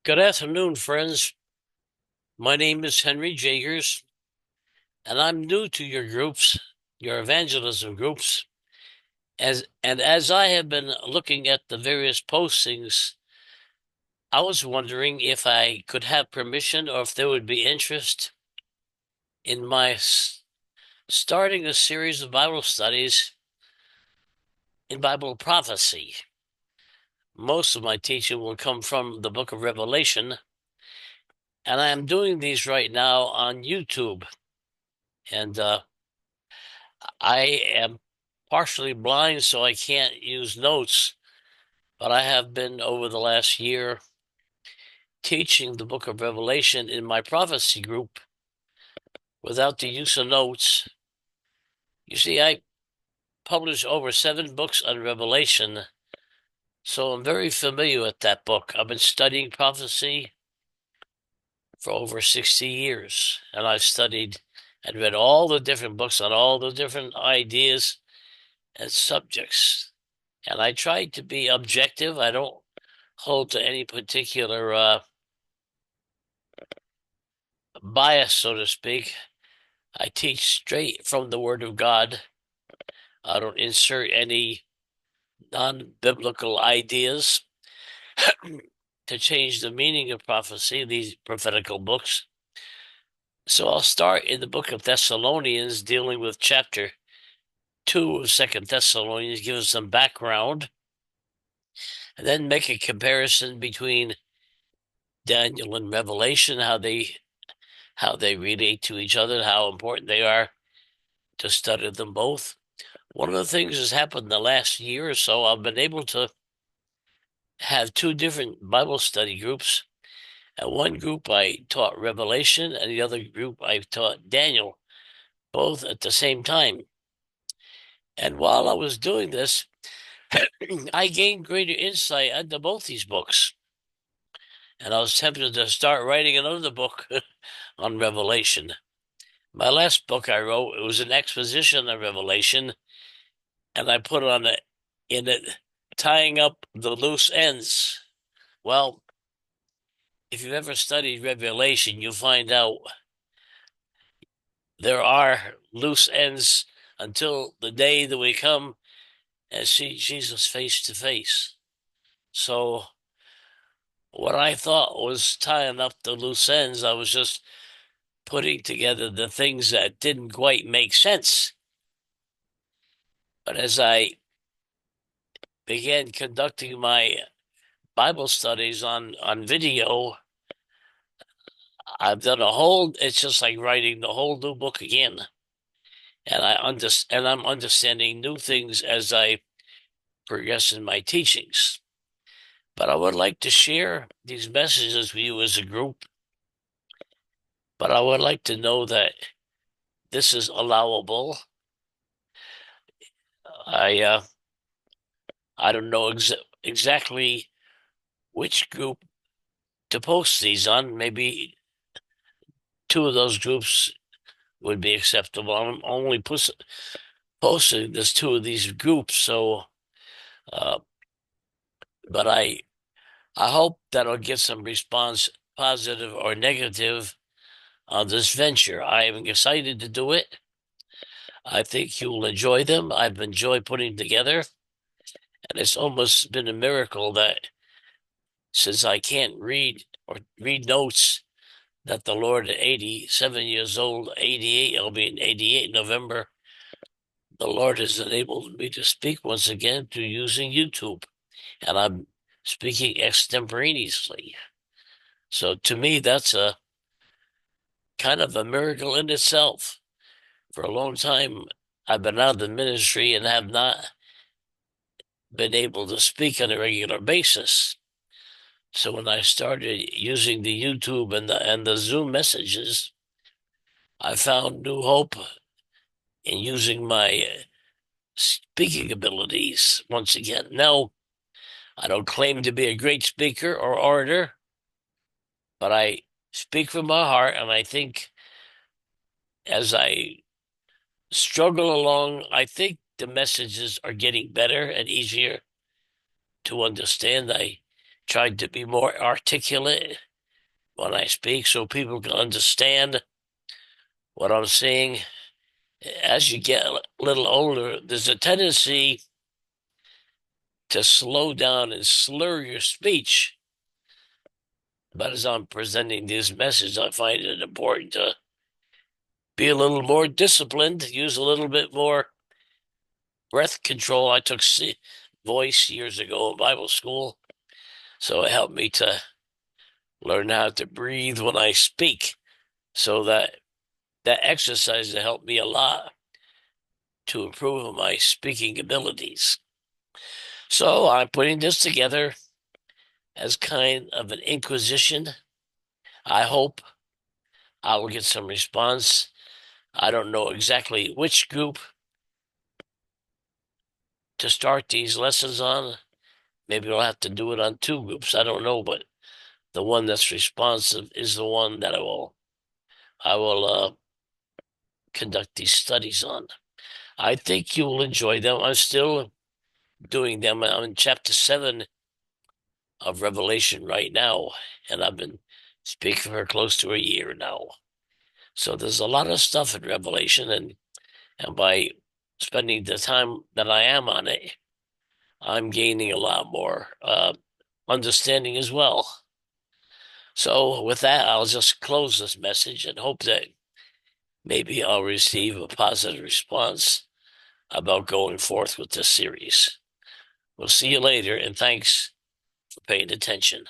Good afternoon, friends. My name is Henry Jagers, and I'm new to your groups, your evangelism groups. As I have been looking at the various postings, I was wondering if I could have permission or if there would be interest in my starting a series of Bible studies in Bible prophecy. Most of my teaching will come from the book of Revelation, and I am doing these right now on YouTube. And I am partially blind, so I can't use notes, but I have been over the last year teaching the book of Revelation in my prophecy group without the use of notes. You see, I published over 7 books on Revelation, so I'm very familiar with that book. I've been studying prophecy for over 60 years, and I've studied and read all the different books on all the different ideas and subjects. And I try to be objective. I don't hold to any particular bias, so to speak. I teach straight from the Word of God. I don't insert any non-biblical ideas to change the meaning of prophecy, these prophetical books. So I'll start in the book of Thessalonians, dealing with chapter 2 of Second Thessalonians, give us some background, and then make a comparison between Daniel and Revelation, how they relate to each other, how important they are to study them both. One of the things that's happened in the last year or so, I've been able to have 2 different Bible study groups. At one group, I taught Revelation, and the other group, I taught Daniel, both at the same time. And while I was doing this, I gained greater insight into both these books. And I was tempted to start writing another book on Revelation. My last book I wrote, it was an exposition of Revelation, and I put in it tying up the loose ends. Well, if you've ever studied Revelation, you'll find out there are loose ends until the day that we come and see Jesus face to face. So what I thought was tying up the loose ends, I was just putting together the things that didn't quite make sense. But as I began conducting my Bible studies on video, I've done it's just like writing the whole new book again. And I'm understanding new things as I progress in my teachings. But I would like to share these messages with you as a group. But I would like to know that this is allowable. I I don't know exactly which group to post these on. Maybe 2 of those groups would be acceptable. I'm only posting this 2 of these groups, so uh, but I hope that I'll get some response, positive or negative, on this venture. I am excited to do it. I think you will enjoy them. I've enjoyed putting together, and it's almost been a miracle that since I can't read or read notes, that the Lord at 87 years old, 88, I'll be in 88 in November, the Lord has enabled me to speak once again through using YouTube, and I'm speaking extemporaneously. So to me, that's a kind of a miracle in itself. For a long time, I've been out of the ministry and have not been able to speak on a regular basis. So when I started using the YouTube and the Zoom messages, I found new hope in using my speaking abilities once again. Now, I don't claim to be a great speaker or orator, but I speak from my heart, and I think as I struggle along, I think the messages are getting better and easier to understand. I tried to be more articulate when I speak so people can understand what I'm saying. As you get a little older, there's a tendency to slow down and slur your speech. But as I'm presenting this message, I find it important to be a little more disciplined, use a little bit more breath control. I took voice years ago in Bible school, so it helped me to learn how to breathe when I speak. So that exercise has helped me a lot to improve my speaking abilities. So I'm putting this together as kind of an inquisition. I hope I will get some response. I don't know exactly which group to start these lessons on. Maybe I'll have to do it on two groups. I don't know, but the one that's responsive is the one that I will conduct these studies on. I think you will enjoy them. I'm still doing them. I'm in chapter 7 of Revelation right now, and I've been speaking for close to a year now. So there's a lot of stuff in Revelation, and by spending the time that I am on it, I'm gaining a lot more understanding as well. So with that, I'll just close this message and hope that maybe I'll receive a positive response about going forth with this series. We'll see you later, and thanks for paying attention.